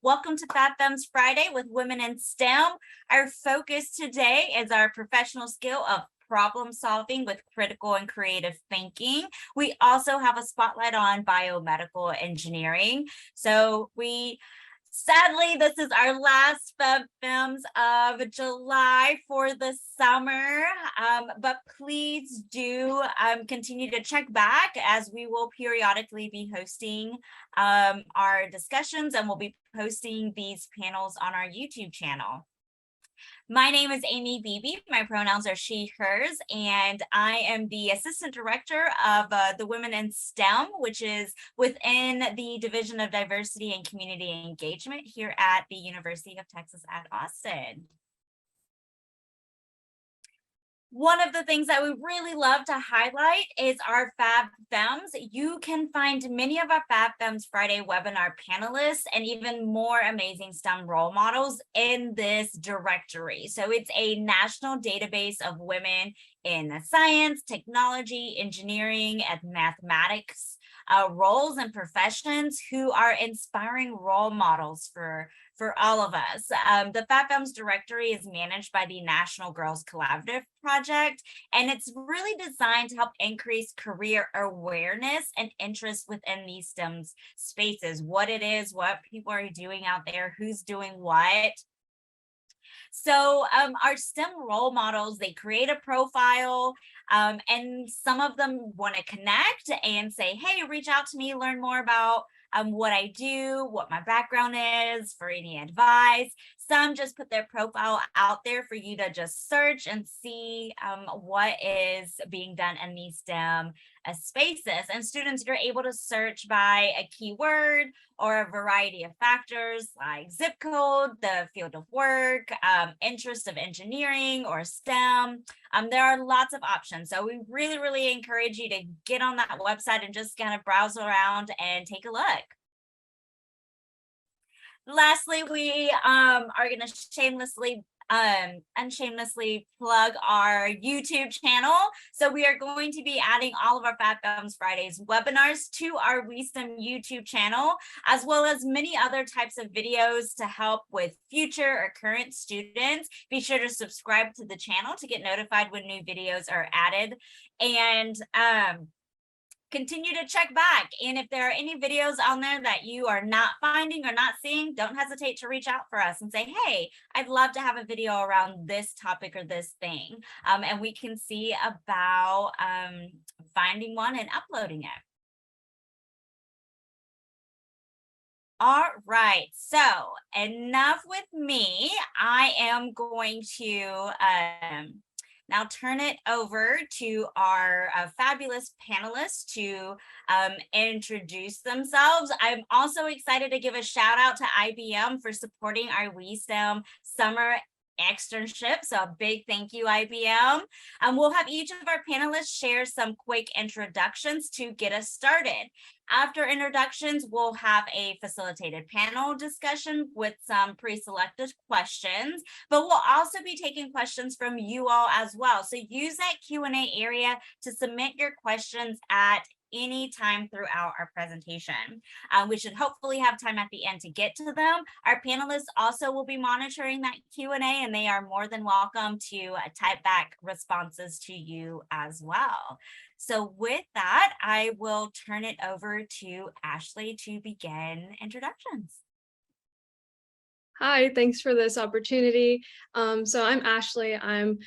Welcome to FabFems Friday with Women in STEM. Our focus today is our professional skill of problem solving with critical and creative thinking. We also have a spotlight on biomedical engineering. Sadly, this is our last FabFems of July for the summer, but please do continue to check back as we will periodically be hosting our discussions, and we'll be posting these panels on our YouTube channel. My name is Amy Beebe. My pronouns are she, hers, and I am the Assistant Director of the Women in STEM, which is within the Division of Diversity and Community Engagement here at the University of Texas at Austin. One of the things that we really love to highlight is our FabFems. You can find many of our FabFems Friday webinar panelists and even more amazing STEM role models in this directory. So it's a national database of women in science, technology, engineering, and mathematics roles and professions who are inspiring role models for all of us. The FabFems directory is managed by the National Girls Collaborative Project, and it's really designed to help increase career awareness and interest within these STEM spaces, what it is, what people are doing out there, who's doing what. So our STEM role models, they create a profile, and some of them want to connect and say, hey, reach out to me, learn more about what I do, what my background is, for any advice. Some just put their profile out there for you to just search and see what is being done in these STEM spaces. And students, you're able to search by a keyword or a variety of factors like zip code, the field of work, interest of engineering or STEM. There are lots of options. So we really, really encourage you to get on that website and just kind of browse around and take a look. Lastly, we are going to unshamelessly plug our YouTube channel. So we are going to be adding all of our FabFems Fridays webinars to our WiSTEM YouTube channel, as well as many other types of videos to help with future or current students. Be sure to subscribe to the channel to get notified when new videos are added, and continue to check back. And if there are any videos on there that you are not finding or not seeing, don't hesitate to reach out for us and say, hey, I'd love to have a video around this topic or this thing. And we can see about finding one and uploading it. All right, so enough with me. I am going to now turn it over to our fabulous panelists to introduce themselves. I'm also excited to give a shout out to IBM for supporting our WiSTEM summer externship. So a big thank you, IBM. We'll have each of our panelists share some quick introductions to get us started. After introductions, we'll have a facilitated panel discussion with some pre-selected questions, but we'll also be taking questions from you all as well. So use that Q&A area to submit your questions at any time throughout our presentation. We should hopefully have time at the end to get to them. Our panelists also will be monitoring that Q&A, and they are more than welcome to type back responses to you as well. So with that, I will turn it over to Ashley to begin introductions. Hi, thanks for this opportunity. So I'm Ashley. I'm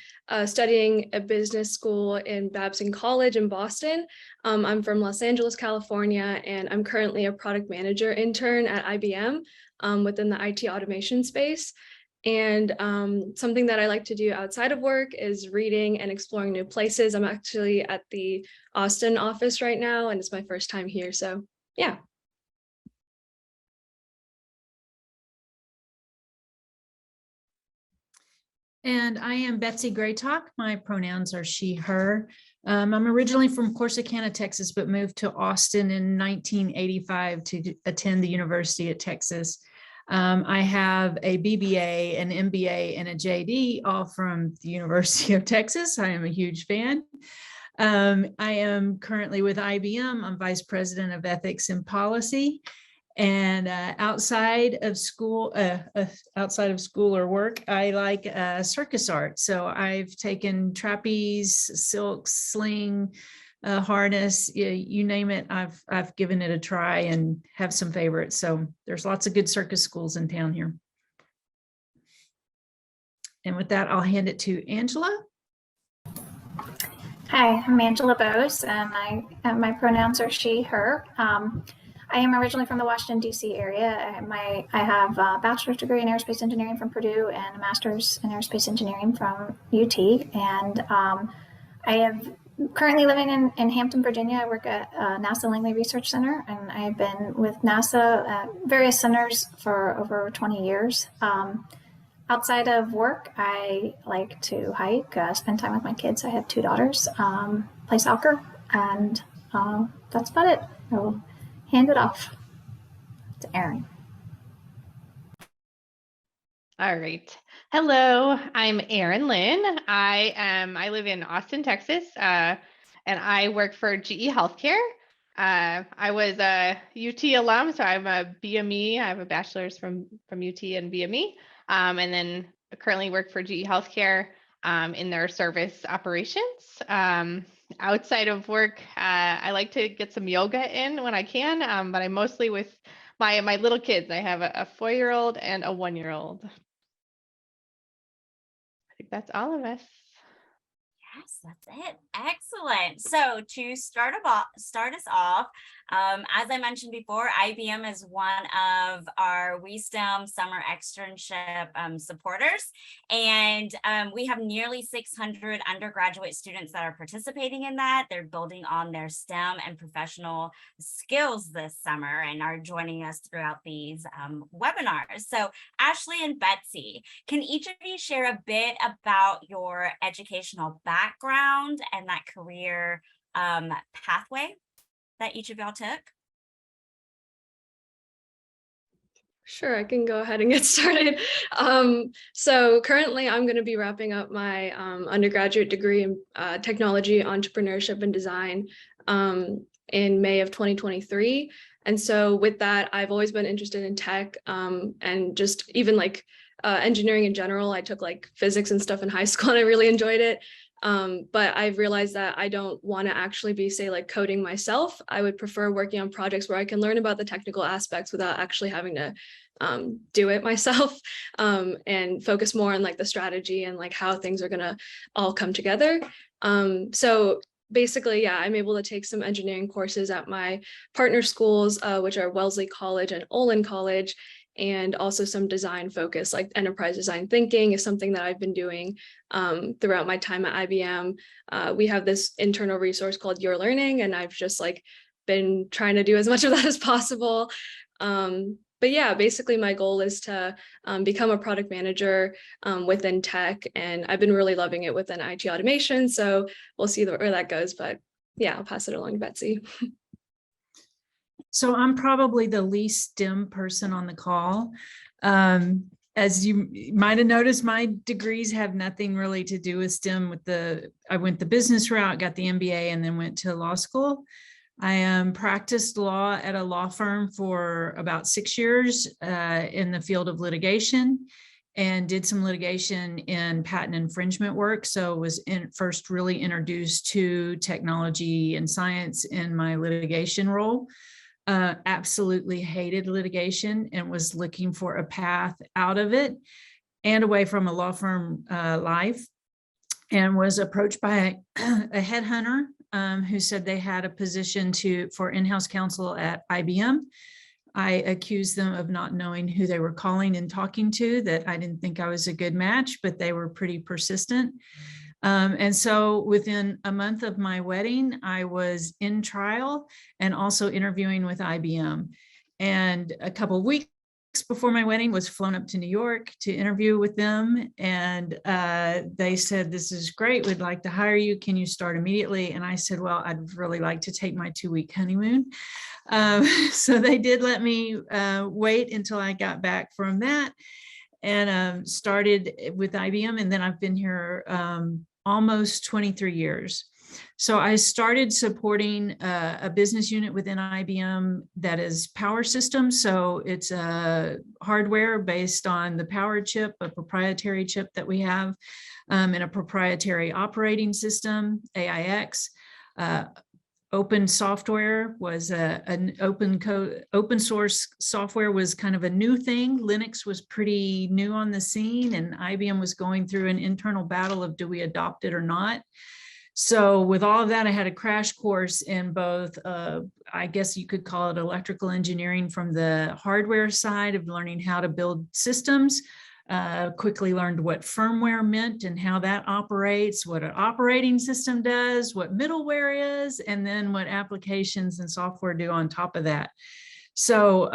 studying at business school in Babson College in Boston. I'm from Los Angeles, California, and I'm currently a product manager intern at IBM within the IT automation space. And something that I like to do outside of work is reading and exploring new places. I'm actually at the Austin office right now, and it's my first time here. So yeah. And I am Betsy Graytalk. My pronouns are she, her. I'm originally from Corsicana, Texas, but moved to Austin in 1985 to attend the University of Texas. I have a BBA, an MBA, and a JD, all from the University of Texas. I am a huge fan. I am currently with IBM. I'm Vice President of Ethics and Policy. And outside of school or work, I like circus art. So I've taken trapeze, silk, sling, harness, you name it. I've given it a try and have some favorites. So there's lots of good circus schools in town here. And with that, I'll hand it to Angela. Hi, I'm Angela Bose, and my pronouns are she, her. I am originally from the Washington, D.C. area. I have a bachelor's degree in aerospace engineering from Purdue and a master's in aerospace engineering from UT. And I am currently living in Hampton, Virginia. I work at NASA Langley Research Center, and I've been with NASA at various centers for over 20 years. Outside of work, I like to hike, spend time with my kids. I have 2 daughters, play soccer, and that's about it. I'll hand it off to Erin. All right. Hello, I'm Erin Lynn. I live in Austin, Texas, and I work for GE Healthcare. I was a UT alum, so I'm a BME. I have a bachelor's from UT and BME, and then currently work for GE Healthcare in their service operations. Outside of work, I like to get some yoga in when I can, but I'm mostly with my little kids. I have a 4-year-old and a 1-year-old. I think that's all of us. Yes, that's it. Excellent. So to start us off, as I mentioned before, IBM is one of our WiSTEM summer externship supporters, and we have nearly 600 undergraduate students that are participating in that. They're building on their STEM and professional skills this summer and are joining us throughout these webinars. So Ashley and Betsy, can each of you share a bit about your educational background and that career pathway that each of y'all took? Sure, I can go ahead and get started. So currently I'm going to be wrapping up my undergraduate degree in technology, entrepreneurship, and design in May of 2023. And so with that, I've always been interested in tech and just even like engineering in general. I took like physics and stuff in high school and I really enjoyed it. But I've realized that I don't want to actually be, say, like coding myself. I would prefer working on projects where I can learn about the technical aspects without actually having to do it myself, and focus more on like the strategy and like how things are going to all come together. So basically, yeah, I'm able to take some engineering courses at my partner schools, which are Wellesley College and Olin College, and also some design focus, like enterprise design thinking is something that I've been doing throughout my time at IBM. We have this internal resource called Your Learning, and I've just like been trying to do as much of that as possible. But yeah, basically my goal is to become a product manager within tech, and I've been really loving it within IT automation. So we'll see where that goes, but yeah, I'll pass it along to Betsy. So I'm probably the least STEM person on the call. As you might have noticed, my degrees have nothing really to do with STEM. I went the business route, got the MBA, and then went to law school. I practiced law at a law firm for about 6 years in the field of litigation, and did some litigation in patent infringement work. So was first really introduced to technology and science in my litigation role. Absolutely hated litigation and was looking for a path out of it and away from a law firm life, and was approached by a headhunter who said they had a position for in-house counsel at IBM. I accused them of not knowing who they were calling and talking to, that I didn't think I was a good match, but they were pretty persistent. And so within a month of my wedding, I was in trial and also interviewing with IBM. And a couple of weeks before my wedding, was flown up to New York to interview with them. And they said, "This is great. We'd like to hire you. Can you start immediately?" And I said, "Well, I'd really like to take my 2-week honeymoon." So they did let me wait until I got back from that, and started with IBM. And then I've been here almost 23 years. So I started supporting a business unit within IBM that is power systems. So it's a hardware based on the power chip, a proprietary chip that we have, and a proprietary operating system, AIX. Open software was an open source software was kind of a new thing. Linux was pretty new on the scene, and IBM was going through an internal battle of do we adopt it or not. So with all of that, I had a crash course in both, I guess you could call it electrical engineering from the hardware side of learning how to build systems. Quickly learned what firmware meant and how that operates, what an operating system does, what middleware is, and then what applications and software do on top of that. So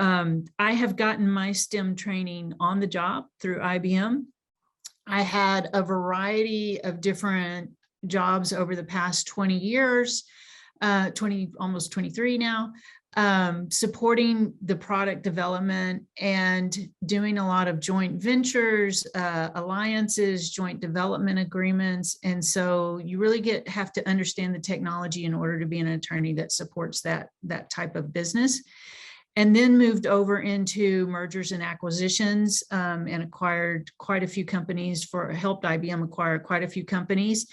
I have gotten my STEM training on the job through IBM. I had a variety of different jobs over the past 20 years, almost 23 now. Supporting the product development and doing a lot of joint ventures, alliances, joint development agreements. And so you really have to understand the technology in order to be an attorney that supports that type of business. And then moved over into mergers and acquisitions, and acquired quite a few companies, helped IBM acquire quite a few companies,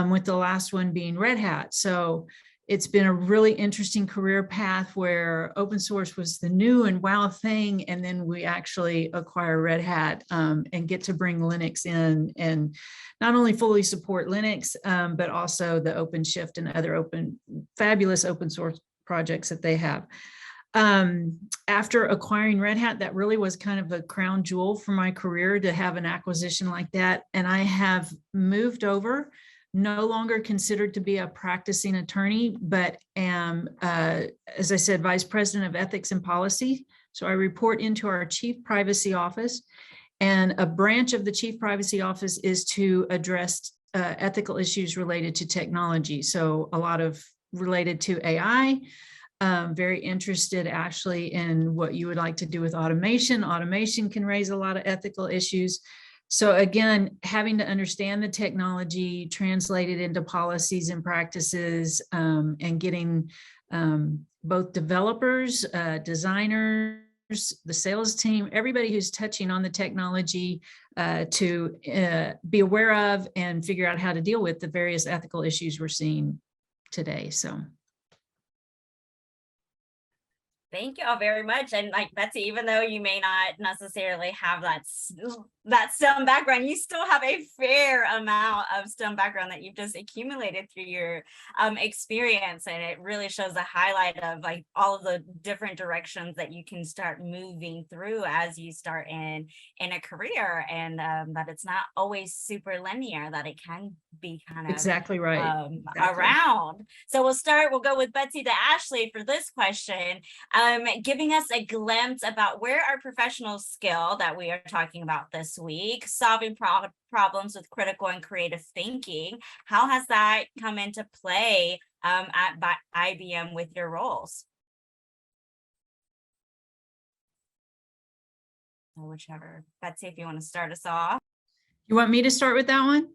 with the last one being Red Hat. So it's been a really interesting career path where open source was the new and wow thing. And then we actually acquire Red Hat and get to bring Linux in and not only fully support Linux, but also the OpenShift and other fabulous open source projects that they have. After acquiring Red Hat, that really was kind of a crown jewel for my career to have an acquisition like that. And I have moved over, no longer considered to be a practicing attorney, but am, as I said, Vice President of Ethics and Policy. So I report into our Chief Privacy Office, and a branch of the Chief Privacy Office is to address ethical issues related to technology. So a lot of related to AI. Very interested, Ashley, in what you would like to do with automation. Automation can raise a lot of ethical issues. So again, having to understand the technology, translate it into policies and practices, and getting both developers, designers, the sales team, everybody who's touching on the technology to be aware of and figure out how to deal with the various ethical issues we're seeing today. So. Thank you all very much. And like Betsy, even though you may not necessarily have that STEM background, you still have a fair amount of STEM background that you've just accumulated through your experience. And it really shows a highlight of like all of the different directions that you can start moving through as you start in a career, and that it's not always super linear, that it can be kind of exactly right. Around. So we'll go with Betsy to Ashley for this question. Giving us a glimpse about where our professional skill that we are talking about this week, solving problems with critical and creative thinking, how has that come into play at IBM with your roles? Or whichever. Betsy, if you want to start us off. You want me to start with that one?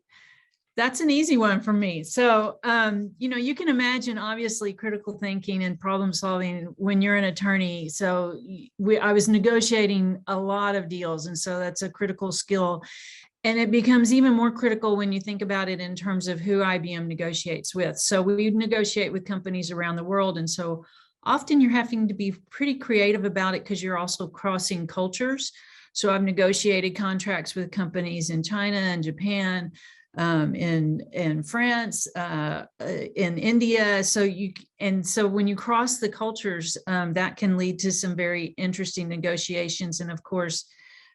That's an easy one for me. So, you can imagine obviously critical thinking and problem solving when you're an attorney. So I was negotiating a lot of deals. And so that's a critical skill. And it becomes even more critical when you think about it in terms of who IBM negotiates with. So we negotiate with companies around the world. And so often you're having to be pretty creative about it because you're also crossing cultures. So I've negotiated contracts with companies in China and Japan, in France, in India. So when you cross the cultures, that can lead to some very interesting negotiations. And of course,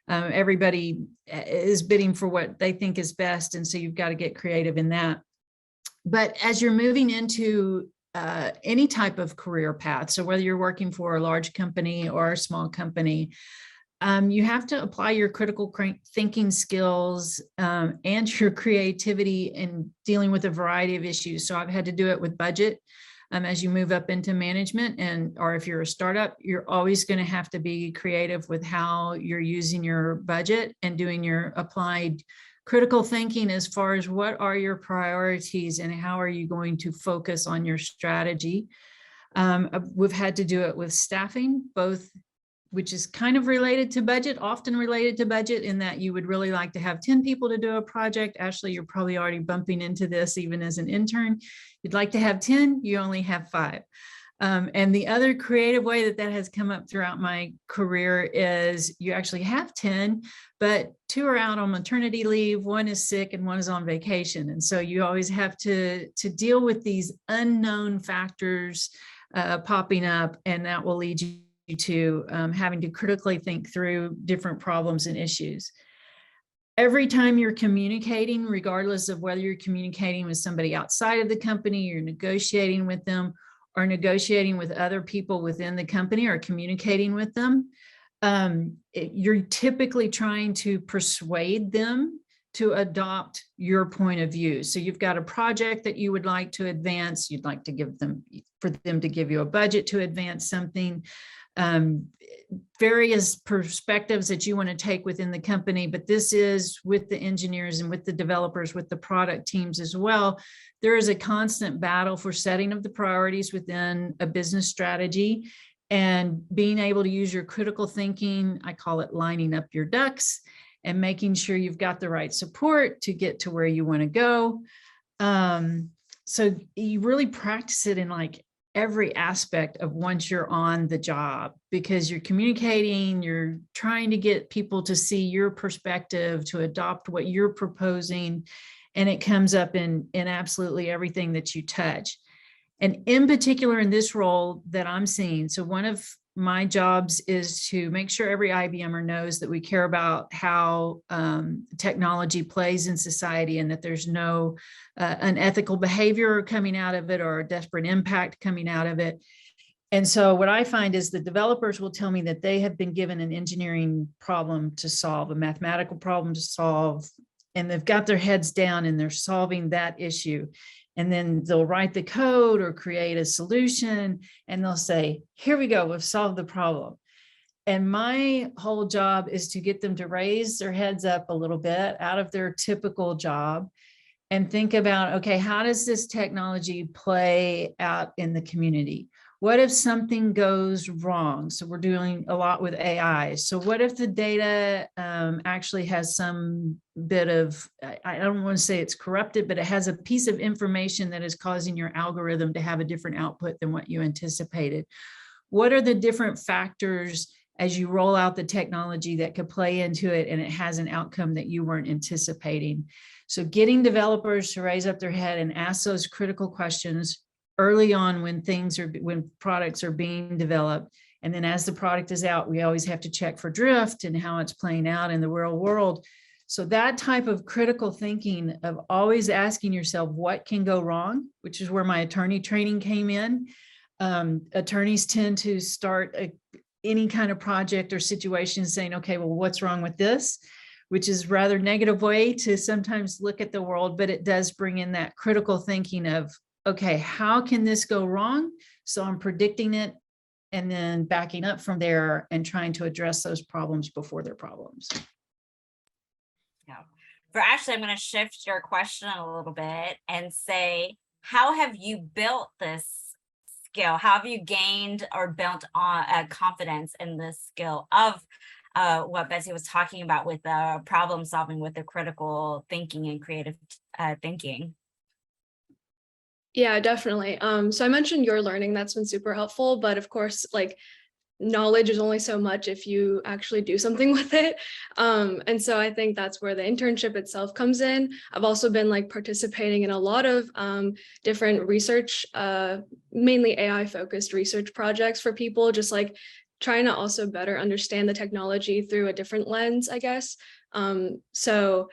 everybody is bidding for what they think is best. And so you've got to get creative in that. But as you're moving into any type of career path, so whether you're working for a large company or a small company, you have to apply your critical thinking skills and your creativity in dealing with a variety of issues. So I've had to do it with budget as you move up into management, or if you're a startup, you're always going to have to be creative with how you're using your budget and doing your applied critical thinking as far as what are your priorities and how are you going to focus on your strategy. We've had to do it with staffing, both, which is kind of related to budget, often related to budget, in that you would really like to have 10 people to do a project. Ashley, you're probably already bumping into this even as an intern. You'd like to have 10, you only have 5. And the other creative way that has come up throughout my career is you actually have 10, but 2 are out on maternity leave, 1 is sick, and 1 is on vacation. And so you always have to deal with these unknown factors popping up, and that will lead you to having to critically think through different problems and issues. Every time you're communicating, regardless of whether you're communicating with somebody outside of the company, you're negotiating with them, or negotiating with other people within the company, or communicating with them, you're typically trying to persuade them to adopt your point of view. So you've got a project that you would like to advance, you'd like to give them, for them to give you a budget to advance something, various perspectives that you want to take within the company, but this is with the engineers and with the developers, with the product teams as well. There is a constant battle for setting of the priorities within a business strategy, and being able to use your critical thinking, I call it lining up your ducks, and making sure you've got the right support to get to where you want to go. So you really practice it in like every aspect of once you're on the job, because you're communicating, you're trying to get people to see your perspective, to adopt what you're proposing, and it comes up in absolutely everything that you touch. And in particular in this role that I'm seeing, so one of my jobs is to make sure every IBMer knows that we care about how technology plays in society, and that there's no unethical behavior coming out of it or a desperate impact coming out of it. And so what I find is the developers will tell me that they have been given an engineering problem to solve, a mathematical problem to solve, and they've got their heads down and they're solving that issue. And then they'll write the code or create a solution, and they'll say, here we go, we've solved the problem. And my whole job is to get them to raise their heads up a little bit out of their typical job and think about, okay, how does this technology play out in the community? What if something goes wrong? So we're doing a lot with AI. So what if the data actually has some bit of, I don't want to say it's corrupted, but it has a piece of information that is causing your algorithm to have a different output than what you anticipated? What are the different factors as you roll out the technology that could play into it and it has an outcome that you weren't anticipating? So getting developers to raise up their head and ask those critical questions early on when products are being developed. And then as the product is out, we always have to check for drift and how it's playing out in the real world. So that type of critical thinking of always asking yourself what can go wrong, which is where my attorney training came in. Attorneys tend to start any kind of project or situation saying, okay, well, what's wrong with this? Which is a rather negative way to sometimes look at the world, but it does bring in that critical thinking of, okay, how can this go wrong? So I'm predicting it and then backing up from there and trying to address those problems before they're problems. Yeah. For Ashley, I'm going to shift your question a little bit and say, how have you built this skill? How have you gained or built on confidence in this skill of what Betsy was talking about with problem solving, with the critical thinking and creative thinking? Yeah, definitely. So I mentioned your learning, that's been super helpful, but of course, like knowledge is only so much if you actually do something with it. And so I think that's where the internship itself comes in. I've also been like participating in a lot of different research, mainly AI focused research projects for people, just like trying to also better understand the technology through a different lens, I guess. So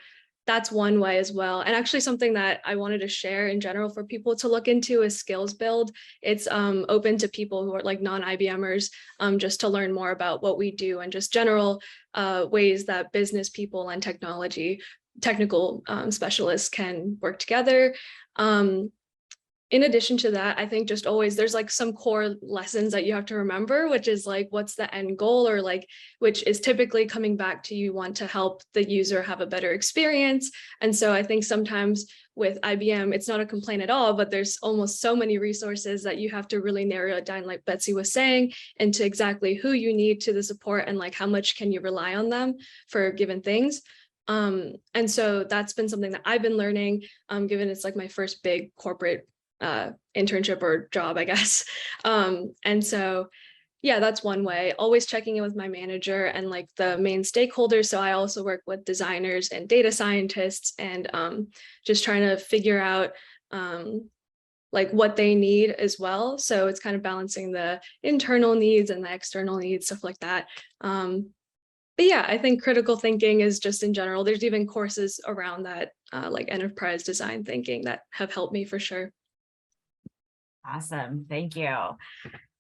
that's one way as well. And actually something that I wanted to share in general for people to look into is Skills Build. It's open to people who are like non-IBMers, just to learn more about what we do and just general ways that business people and technical specialists can work together. in addition to that, I think just always there's like some core lessons that you have to remember, which is like, what's the end goal, or like, which is typically coming back to you want to help the user have a better experience. And so I think sometimes with IBM, it's not a complaint at all, but there's almost so many resources that you have to really narrow it down, like Betsy was saying, into exactly who you need to the support and like how much can you rely on them for given things. And so that's been something that I've been learning, given it's like my first big corporate internship or job, I guess. And so, yeah, that's one way. Always checking in with my manager and like the main stakeholders. So I also work with designers and data scientists, and just trying to figure out like what they need as well. So it's kind of balancing the internal needs and the external needs, stuff like that. But yeah, I think critical thinking is just in general, there's even courses around that, like enterprise design thinking, that have helped me for sure. Awesome. Thank you.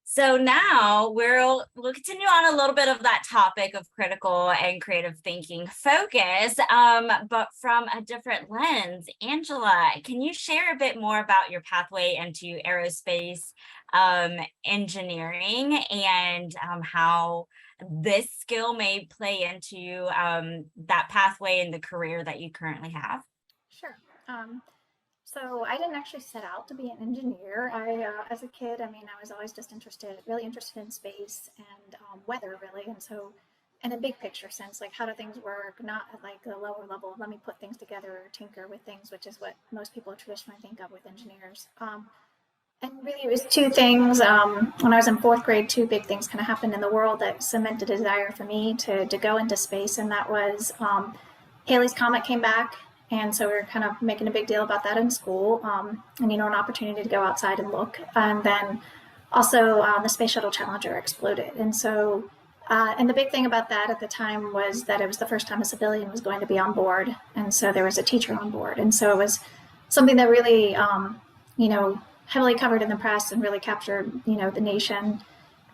So now we'll continue on a little bit of that topic of critical and creative thinking focus, but from a different lens. Angela, can you share a bit more about your pathway into aerospace engineering, and how this skill may play into that pathway in the career that you currently have? Sure. So I didn't actually set out to be an engineer. As a kid, I mean, I was always just really interested in space and weather, really. And so, in a big picture sense, like how do things work, not at like the lower level, let me put things together or tinker with things, which is what most people traditionally think of with engineers. And really, it was two things. When I was in fourth grade, two big things kind of happened in the world that cemented a desire for me to go into space. And that was Halley's Comet came back. And so we were kind of making a big deal about that in school, and, an opportunity to go outside and look. And then also the Space Shuttle Challenger exploded. And so, and the big thing about that at the time was that it was the first time a civilian was going to be on board. And so there was a teacher on board. And so it was something that really, heavily covered in the press and really captured, the nation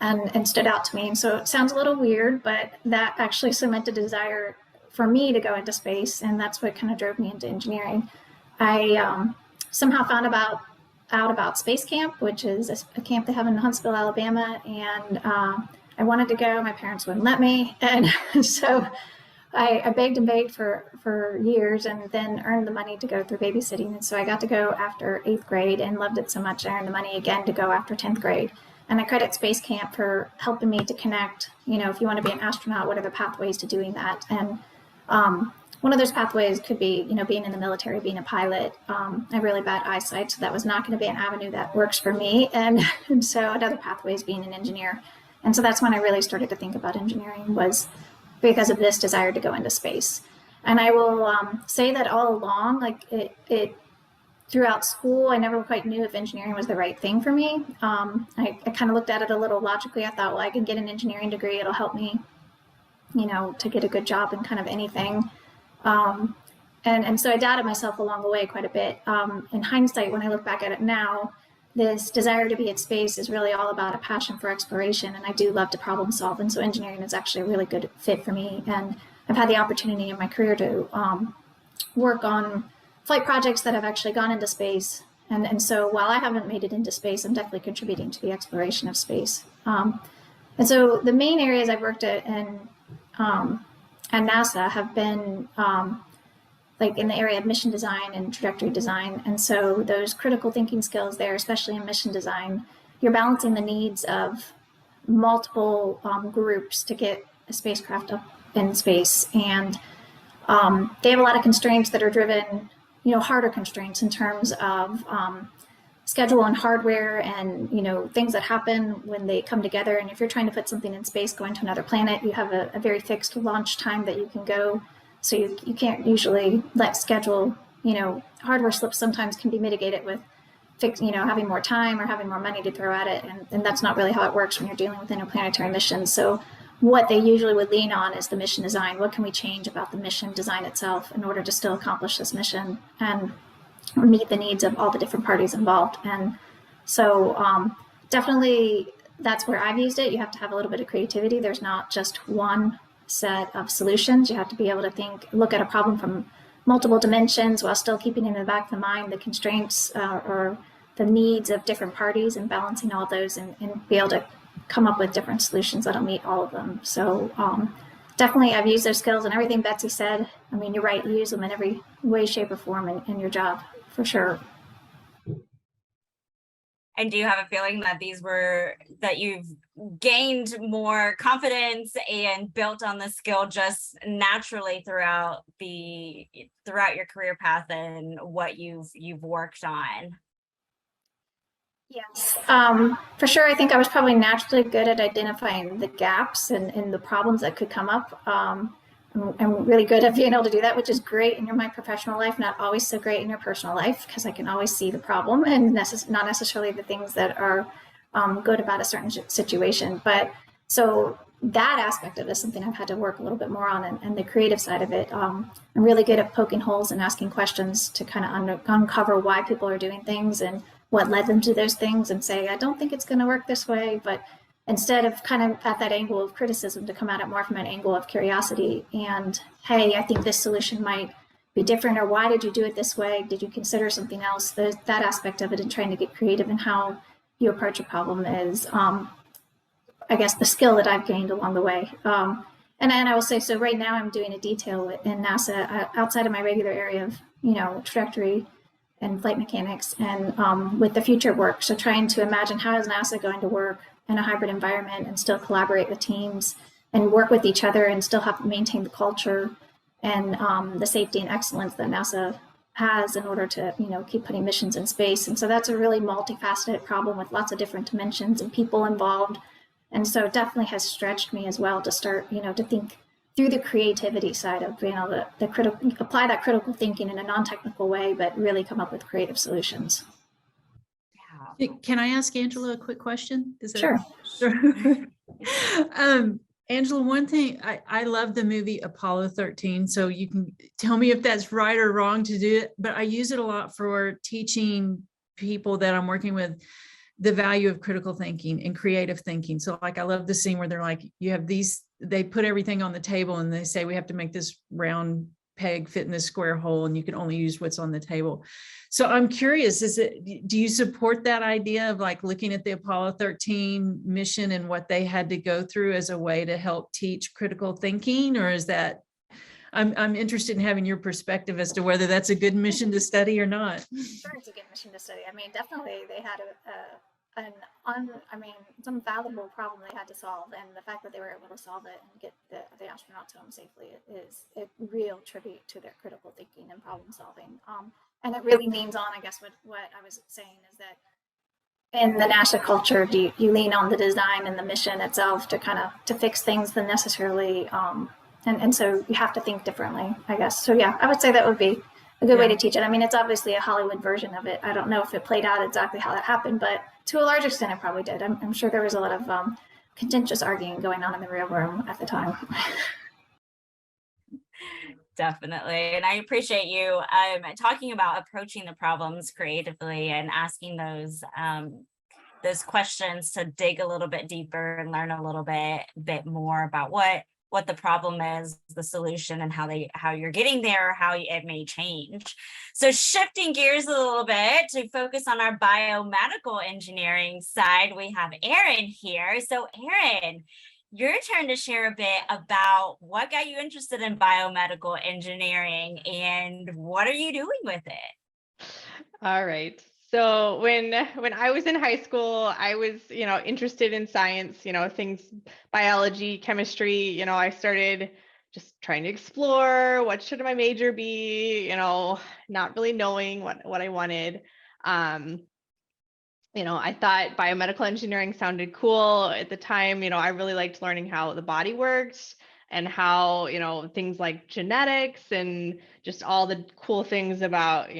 and stood out to me. And so it sounds a little weird, but that actually cemented a desire for me to go into space, and that's what kind of drove me into engineering. I somehow found out about Space Camp, which is a camp they have in Huntsville, Alabama, and I wanted to go. My parents wouldn't let me, and so I begged and begged for years, and then earned the money to go through babysitting. And so I got to go after 8th grade and loved it so much I earned the money again to go after 10th grade. And I credit Space Camp for helping me to connect, if you want to be an astronaut, what are the pathways to doing that? And one of those pathways could be, being in the military, being a pilot. I have really bad eyesight, so that was not going to be an avenue that works for me. And so another pathway is being an engineer. And so that's when I really started to think about engineering, was because of this desire to go into space. And I will say that all along, like it throughout school, I never quite knew if engineering was the right thing for me. I kind of looked at it a little logically. I thought, well, I can get an engineering degree. It'll help me to get a good job in kind of anything. And so I doubted myself along the way quite a bit. In hindsight, when I look back at it now, this desire to be at space is really all about a passion for exploration. And I do love to problem solve. And so engineering is actually a really good fit for me. And I've had the opportunity in my career to work on flight projects that have actually gone into space. And so while I haven't made it into space, I'm definitely contributing to the exploration of space. And so the main areas I've worked at NASA have been like in the area of mission design and trajectory design. And so those critical thinking skills there, especially in mission design, you're balancing the needs of multiple groups to get a spacecraft up in space. And they have a lot of constraints that are driven, harder constraints in terms of schedule and hardware and, things that happen when they come together. And if you're trying to put something in space, going to another planet, you have a very fixed launch time that you can go. So you can't usually let schedule, hardware slips sometimes can be mitigated with having more time or having more money to throw at it. And that's not really how it works when you're dealing with interplanetary missions. So what they usually would lean on is the mission design. What can we change about the mission design itself in order to still accomplish this mission and meet the needs of all the different parties involved? And so definitely that's where I've used it. You have to have a little bit of creativity. There's not just one set of solutions. You have to be able to look at a problem from multiple dimensions while still keeping in the back of the mind the constraints or the needs of different parties and balancing all those and be able to come up with different solutions that'll meet all of them. So definitely I've used those skills and everything Betsy said. I mean, you're right, you use them in every way, shape, or form in your job, for sure. And do you have a feeling that that you've gained more confidence and built on the skill just naturally throughout your career path and what you've worked on? Yes, for sure. I think I was probably naturally good at identifying the gaps and the problems that could come up. I'm really good at being able to do that, which is great in my professional life, not always so great in your personal life, because I can always see the problem and not necessarily the things that are good about a certain situation. But so that aspect of it is something I've had to work a little bit more on, and the creative side of it. I'm really good at poking holes and asking questions to kind of uncover why people are doing things and what led them to those things, and say, I don't think it's going to work this way, but instead of kind of at that angle of criticism, to come at it more from an angle of curiosity and, hey, I think this solution might be different, or why did you do it this way? Did you consider something else? That aspect of it and trying to get creative in how you approach a problem is, I guess, the skill that I've gained along the way. And I will say, so right now I'm doing a detail in NASA outside of my regular area of, trajectory and flight mechanics, and with the future work. So trying to imagine, how is NASA going to work in a hybrid environment and still collaborate with teams and work with each other and still have to maintain the culture and the safety and excellence that NASA has in order to, keep putting missions in space. And so that's a really multifaceted problem with lots of different dimensions and people involved. And so it definitely has stretched me as well to start, to think through the creativity side of being able to apply that critical thinking in a non-technical way, but really come up with creative solutions. Can I ask Angela a quick question? Sure. Angela, one thing, I love the movie Apollo 13, so you can tell me if that's right or wrong to do it, but I use it a lot for teaching people that I'm working with the value of critical thinking and creative thinking. So like, I love the scene where they're like, you have these, they put everything on the table and they say, we have to make this round peg fit in this square hole and you can only use what's on the table. So I'm curious, do you support that idea of like looking at the Apollo 13 mission and what they had to go through as a way to help teach critical thinking? Or is that, I'm interested in having your perspective as to whether that's a good mission to study or not. Sure, it's a good mission to study. I mean, definitely they had it's an unfathomable problem they had to solve, and the fact that they were able to solve it and get the astronauts home safely is a real tribute to their critical thinking and problem solving. And it really leans on, I guess, what I was saying is that in the NASA culture, you lean on the design and the mission itself to fix things than necessarily, and so you have to think differently, I guess. So yeah, I would say that would be a good way to teach it. I mean, it's obviously a Hollywood version of it. I don't know if it played out exactly how that happened, but to a large extent, it probably did. I'm sure there was a lot of contentious arguing going on in the real room at the time. Definitely. And I appreciate you talking about approaching the problems creatively and asking those questions to dig a little bit deeper and learn a little bit more about what the problem is, the solution, and how you're getting there, or how it may change. So shifting gears a little bit to focus on our biomedical engineering side, we have Erin here. So Erin, your turn to share a bit about what got you interested in biomedical engineering and what are you doing with it? All right. So when I was in high school, I was, interested in science, things, biology, chemistry, I started just trying to explore what should my major be, not really knowing what I wanted. I thought biomedical engineering sounded cool at the time. I really liked learning how the body works and how, things like genetics and just all the cool things about,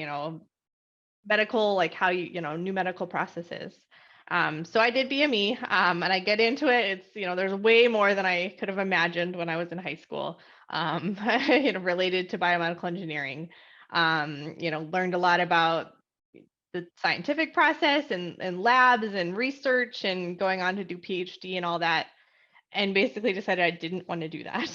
medical, like how new medical processes. So I did BME, and I get into it. It's, there's way more than I could have imagined when I was in high school, related to biomedical engineering. Learned a lot about the scientific process and labs and research and going on to do PhD and all that. And basically decided I didn't want to do that.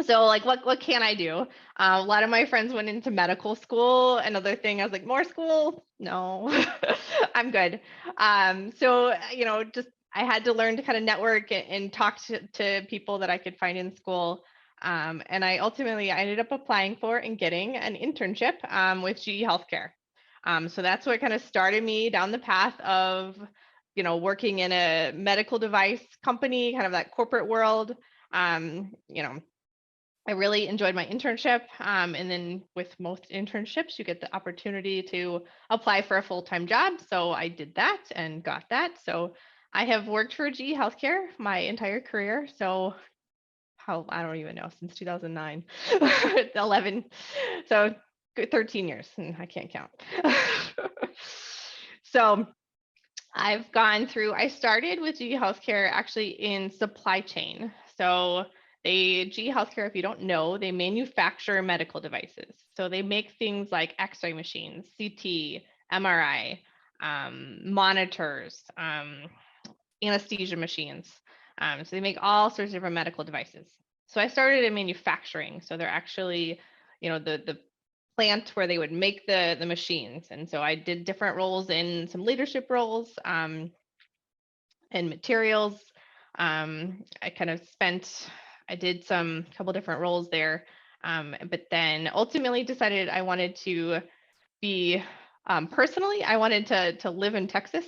So like, what can I do? A lot of my friends went into medical school. Another thing, I was like, more school? No, I'm good. So, just I had to learn to kind of network and talk to people that I could find in school. And I ended up applying for and getting an internship with GE Healthcare. So that's what kind of started me down the path of, working in a medical device company, kind of that corporate world. I really enjoyed my internship. And then with most internships, you get the opportunity to apply for a full-time job. So I did that and got that. So I have worked for GE Healthcare my entire career. So I don't even know, since 2009, 11. So 13 years, and I can't count. So I started with GE Healthcare actually in supply chain. So GE Healthcare, if you don't know, they manufacture medical devices. So they make things like X-ray machines, CT, MRI, monitors, anesthesia machines. So they make all sorts of different medical devices. So I started in manufacturing. So they're actually, the plant where they would make the machines. And so I did different roles in some leadership roles and materials. I did some couple different roles there, but then ultimately decided I wanted to be, personally, I wanted to live in Texas.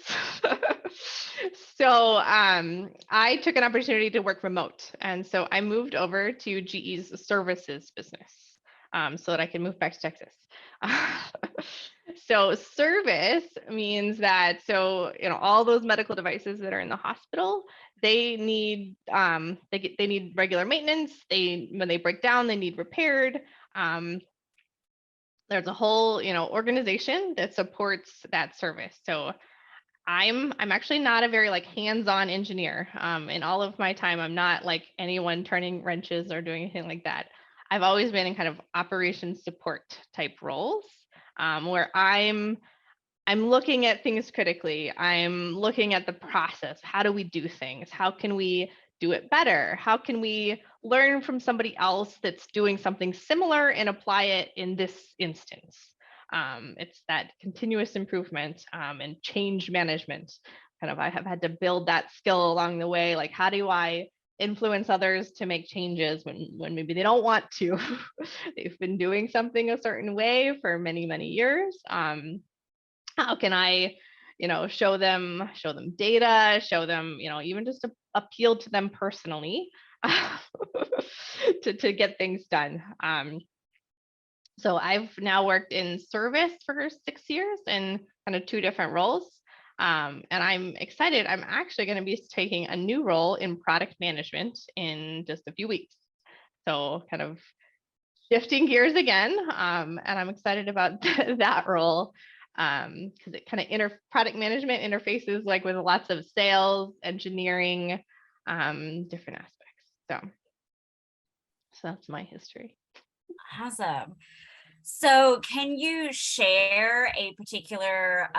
So I took an opportunity to work remote. And so I moved over to GE's services business so that I could move back to Texas. So service means that, all those medical devices that are in the hospital, they need they need regular maintenance. When they break down, they need repaired. There's a whole organization that supports that service. So I'm actually not a very hands-on engineer. In all of my time, I'm not like anyone turning wrenches or doing anything like that. I've always been in kind of operations support type roles, where I'm looking at things critically. I'm looking at the process. How do we do things? How can we do it better? How can we learn from somebody else that's doing something similar and apply it in this instance? It's that continuous improvement and change management. I have had to build that skill along the way. Like, how do I influence others to make changes when maybe they don't want to? They've been doing something a certain way for many, many years. How can I, show them data, show them, even just to appeal to them personally to get things done. So I've now worked in service for 6 years in kind of 2 different roles. And I'm excited. I'm actually going to be taking a new role in product management in just a few weeks. So kind of shifting gears again. And I'm excited about that role because it kind of product management interfaces with lots of sales, engineering, different aspects. So that's my history. Awesome. So can you share a particular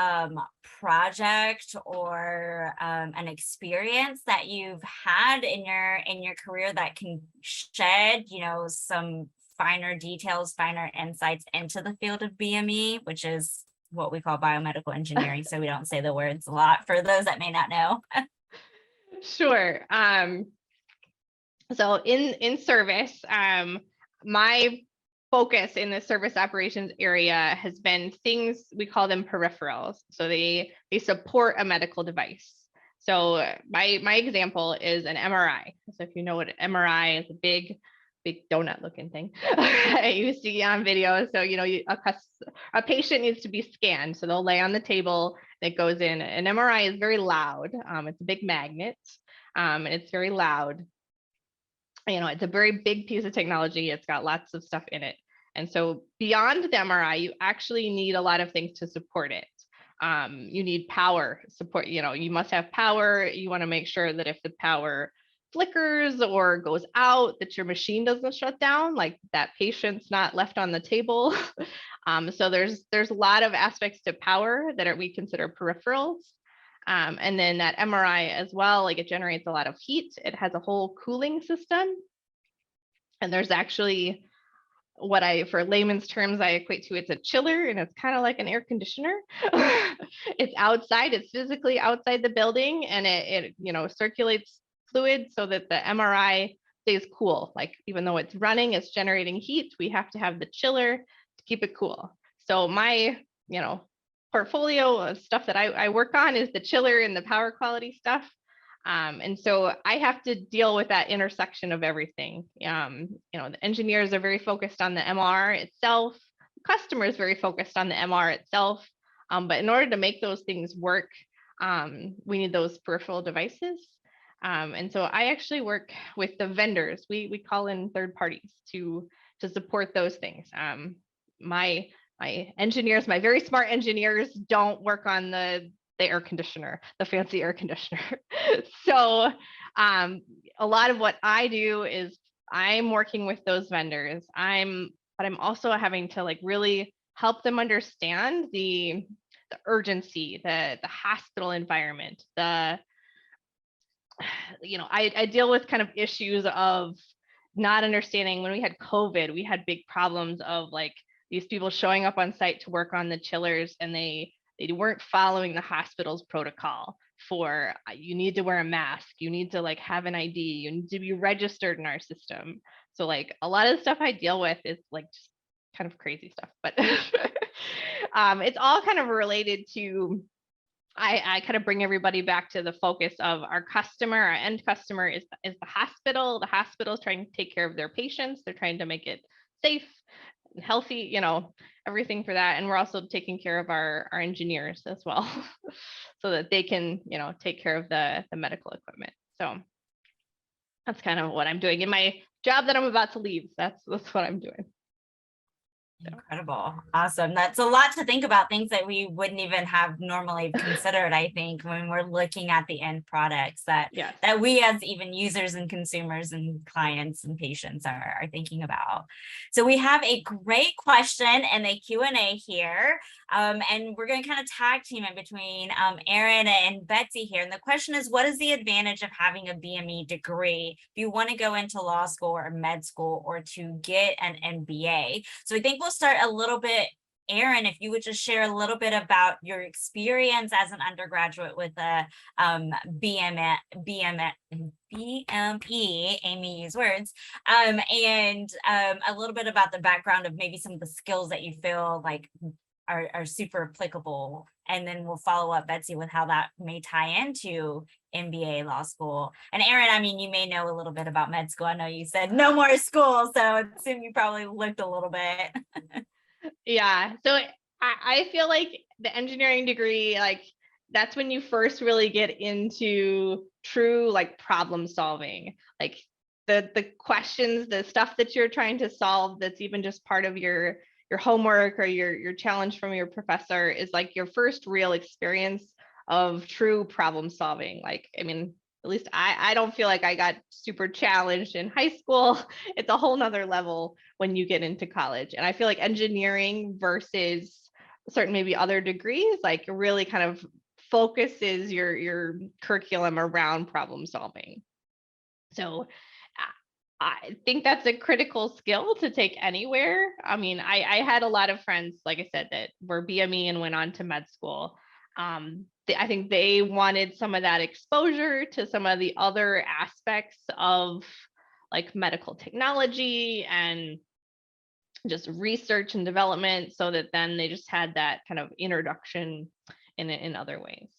project or an experience that you've had in your career that can shed, some finer details, finer insights into the field of BME, which is what we call biomedical engineering. So we don't say the words a lot for those that may not know. Sure. So in service, my focus in the service operations area has been things, we call them peripherals. So they support a medical device. So my example is an MRI. So if you know what an MRI is, a big donut looking thing you see on video. So, a patient needs to be scanned. So they'll lay on the table, it goes in. An MRI is very loud. It's a big magnet and it's very loud. It's a very big piece of technology. It's got lots of stuff in it. And so beyond the MRI, you actually need a lot of things to support it. You need power support. You must have power. You want to make sure that if the power flickers or goes out, that your machine doesn't shut down, like that patient's not left on the table. So there's a lot of aspects to power that we consider peripherals. And then that MRI as well, it generates a lot of heat. It has a whole cooling system. And there's actually what for layman's terms, I equate to, it's a chiller, and it's kind of like an air conditioner. It's outside, it's physically outside the building, and it circulates fluid so that the MRI stays cool. Like, even though it's running, it's generating heat, we have to have the chiller to keep it cool. So my, portfolio of stuff that I work on is the chiller and the power quality stuff. And so I have to deal with that intersection of everything. The engineers are very focused on the MR itself. The customer is very focused on the MR itself. But in order to make those things work, we need those peripheral devices. And so I actually work with the vendors. We call in third parties to support those things. My engineers, my very smart engineers, don't work on the air conditioner, the fancy air conditioner. So a lot of what I do is I'm working with those vendors. But I'm also having to really help them understand the urgency, the hospital environment, I deal with kind of issues of not understanding. When we had COVID, we had big problems of these people showing up on site to work on the chillers, and they weren't following the hospital's protocol for, you need to wear a mask, you need to have an ID, you need to be registered in our system. So a lot of the stuff I deal with is just kind of crazy stuff, but it's all kind of related to, I kind of bring everybody back to the focus of our customer. Our end customer is the hospital. The hospital is trying to take care of their patients. They're trying to make it safe and healthy, everything for that. And we're also taking care of our engineers as well, so that they can, take care of the medical equipment. So that's kind of what I'm doing in my job that I'm about to leave. That's what I'm doing. Incredible. Awesome. That's a lot to think about, things that we wouldn't even have normally considered, I think, when we're looking at the end products that we as even users and consumers and clients and patients are thinking about. So we have a great question in the Q&A here. And we're going to kind of tag team it between Erin and Betsy here. And the question is, what is the advantage of having a BME degree if you want to go into law school or med school or to get an MBA? So I think we'll start a little bit. Erin, if you would just share a little bit about your experience as an undergraduate with a BME, Amy used words, and a little bit about the background of maybe some of the skills that you feel are super applicable. And then we'll follow up, Betsy, with how that may tie into MBA law school. And Erin, I mean, you may know a little bit about med school. I know you said no more school, so I assume you probably looked a little bit. Yeah. So I feel like the engineering degree, that's when you first really get into true problem solving, the questions, the stuff that you're trying to solve, that's even just part of your homework or your challenge from your professor, is your first real experience of true problem solving. I mean, at least I don't feel like I got super challenged in high school. It's a whole nother level when you get into college. And I feel like engineering versus certain maybe other degrees, really kind of focuses your curriculum around problem solving. So I think that's a critical skill to take anywhere. I mean, I had a lot of friends, like I said, that were BME and went on to med school. I think they wanted some of that exposure to some of the other aspects of medical technology and just research and development, so that then they just had that kind of introduction in other ways.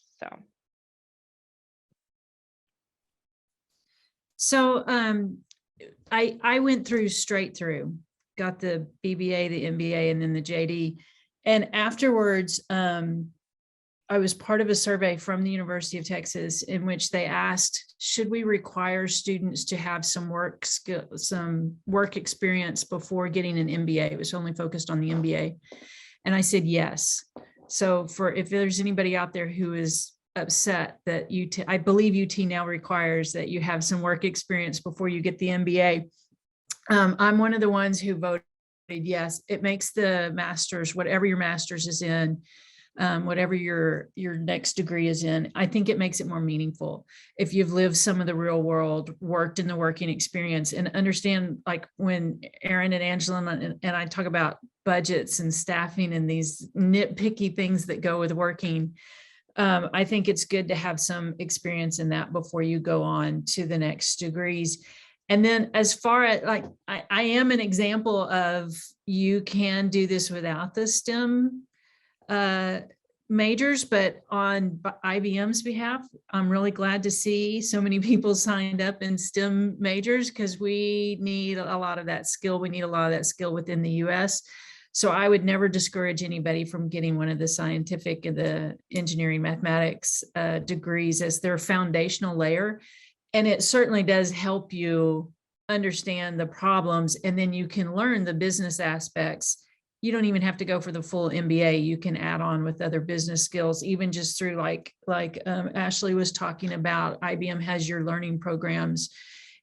So I went straight through, got the BBA, the MBA, and then the JD. And afterwards, I was part of a survey from the University of Texas in which they asked, should we require students to have some work experience before getting an MBA? It was only focused on the MBA. And I said, yes. So if there's anybody out there who is upset that I believe UT now requires that you have some work experience before you get the MBA. I'm one of the ones who voted yes. It makes the master's, whatever your master's is in, whatever your next degree is in. I think it makes it more meaningful if you've lived some of the real world, worked in the working experience, and understand, like when Erin and Angela and I talk about budgets and staffing and these nitpicky things that go with working. I think it's good to have some experience in that before you go on to the next degrees. And then as far as like, I am an example of, you can do this without the STEM majors, but on IBM's behalf, I'm really glad to see so many people signed up in STEM majors, because we need a lot of that skill. We need a lot of that skill within the US. So I would never discourage anybody from getting one of the scientific and the engineering mathematics degrees as their foundational layer. And it certainly does help you understand the problems, and then you can learn the business aspects. You don't even have to go for the full MBA. You can add on with other business skills, even just through like Ashley was talking about. IBM has your learning programs,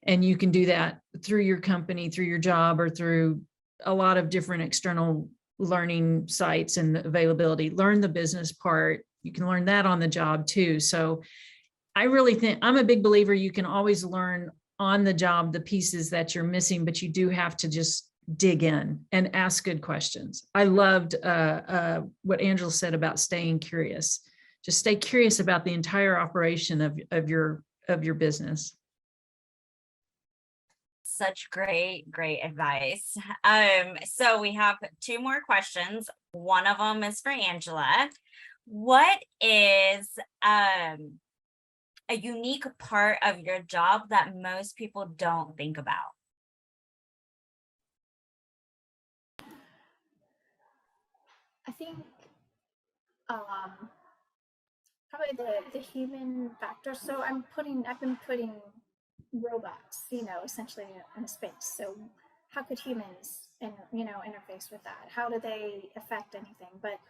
and you can do that through your company, through your job, or through a lot of different external learning sites and availability. Learn the business part. You can learn that on the job too. So I really think, I'm a big believer, you can always learn on the job the pieces that you're missing, but you do have to just dig in and ask good questions. I loved what Angela said about staying curious. Just stay curious about the entire operation of your business. Such great advice. So we have two more questions. One of them is for Angela. What is a unique part of your job that most people don't think about? I think probably the human factor. So I've been putting robots, essentially in space. So how could humans interface with that? How do they affect anything? But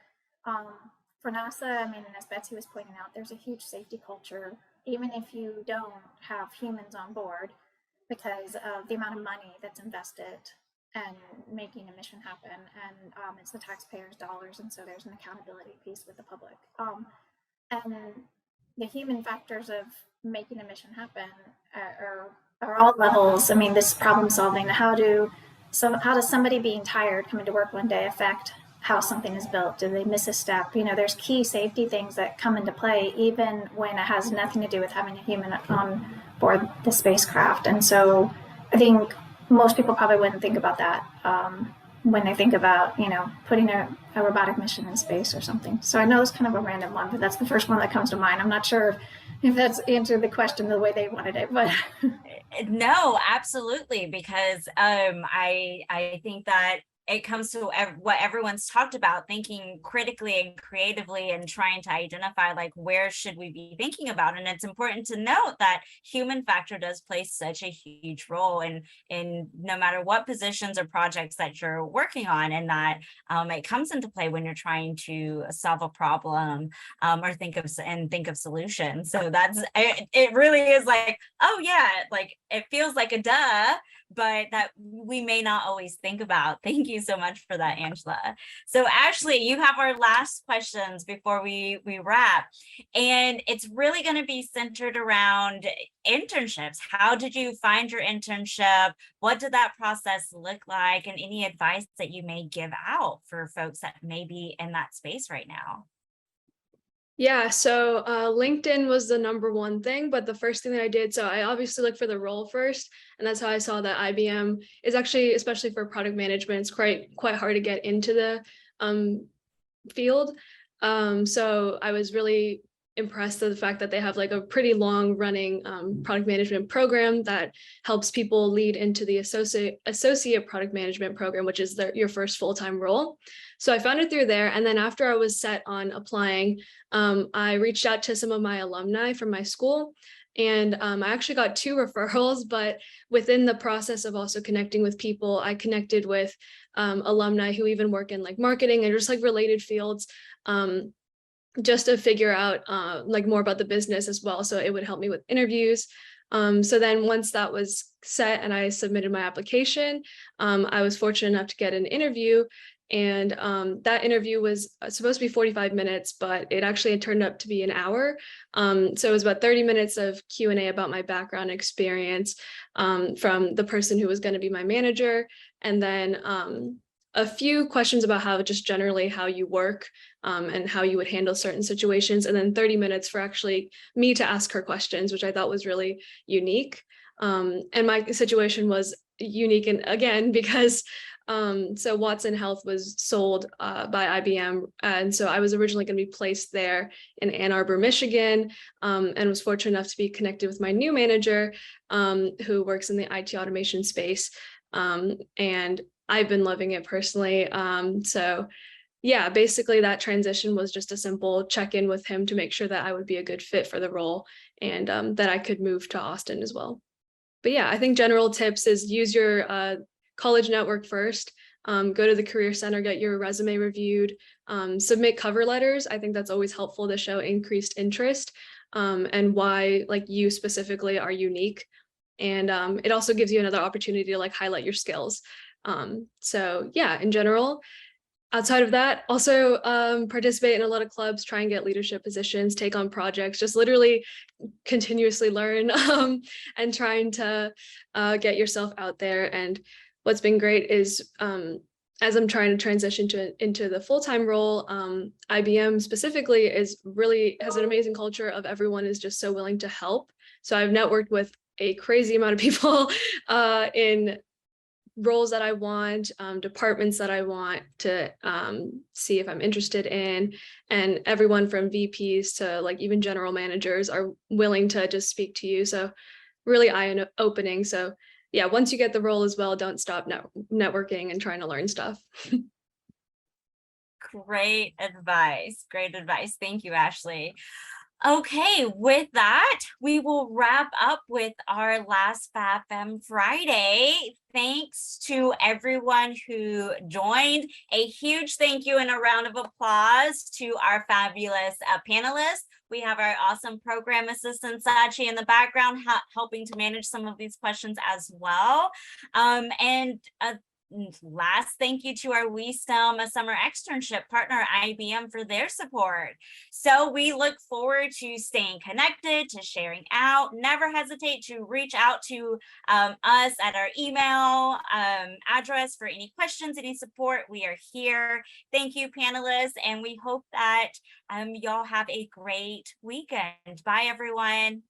for NASA, and as Betsy was pointing out, there's a huge safety culture, even if you don't have humans on board, because of the amount of money that's invested and making a mission happen, and it's the taxpayers' dollars, and so there's an accountability piece with the public, and the human factors of making a mission happen are all levels. This problem solving. How does somebody being tired coming to work one day affect how something is built? Do they miss a step? There's key safety things that come into play, even when it has nothing to do with having a human on board the spacecraft. And so I think most people probably wouldn't think about that when they think about, putting a robotic mission in space or something. So I know it's kind of a random one, but that's the first one that comes to mind. I'm not sure if that's answered the question the way they wanted it, but no, absolutely, because I think that it comes to what everyone's talked about, thinking critically and creatively and trying to identify, like, where should we be thinking about? And it's important to note that human factor does play such a huge role in no matter what positions or projects that you're working on, and that it comes into play when you're trying to solve a problem or think of solutions. So it really is like, oh yeah, like it feels like a duh, but that we may not always think about. Thank you so much for that, Angela. So Ashley, you have our last questions before we wrap, and it's really going to be centered around internships. How did you find your internship? What did that process look like? And any advice that you may give out for folks that may be in that space right now? Yeah, so LinkedIn was the number one thing, but the first thing that I did, so I obviously looked for the role first, and that's how I saw that IBM is actually, especially for product management, it's quite hard to get into the field. So I was really impressed with the fact that they have like a pretty long running product management program that helps people lead into the associate product management program, which is your first full-time role. So I found it through there. And then after I was set on applying, I reached out to some of my alumni from my school, and I actually got 2 referrals, but within the process of also connecting with people, I connected with alumni who even work in like marketing and just like related fields, just to figure out like more about the business as well. So it would help me with interviews. So then once that was set and I submitted my application, I was fortunate enough to get an interview. And that interview was supposed to be 45 minutes, but it actually had turned up to be an hour. So it was about 30 minutes of Q&A about my background experience from the person who was going to be my manager. And then a few questions about how just generally how you work and how you would handle certain situations. And then 30 minutes for actually me to ask her questions, which I thought was really unique. And my situation was unique, and again, because so Watson Health was sold by IBM. And so I was originally going to be placed there in Ann Arbor, Michigan, and was fortunate enough to be connected with my new manager who works in the IT automation space. And I've been loving it personally. So yeah, basically that transition was just a simple check-in with him to make sure that I would be a good fit for the role and that I could move to Austin as well. But yeah, I think general tips is use your college network first, go to the Career Center, get your resume reviewed, submit cover letters. I think that's always helpful to show increased interest and why like you specifically are unique. And it also gives you another opportunity to like highlight your skills. So yeah, in general, outside of that, also participate in a lot of clubs, try and get leadership positions, take on projects, just literally continuously learn and trying to get yourself out there. And what's been great is as I'm trying to transition into the full-time role, IBM specifically has an amazing culture of everyone is just so willing to help. So I've networked with a crazy amount of people in roles that I want, departments that I want to see if I'm interested in, and everyone from VPs to like even general managers are willing to just speak to you. So really eye-opening. So yeah, once you get the role as well, don't stop networking and trying to learn stuff. Great advice. Great advice. Thank you, Ashley. Okay, with that, we will wrap up with our last FabFem Friday. Thanks to everyone who joined. A huge thank you and a round of applause to our fabulous panelists. We have our awesome program assistant, Sachi, in the background, helping to manage some of these questions as well. And last thank you to our WiSTEM summer externship partner IBM for their support. So we look forward to staying connected, to sharing out. Never hesitate to reach out to us at our email address for any questions, any support. We are here. Thank you, panelists, and we hope that y'all have a great weekend. Bye, everyone.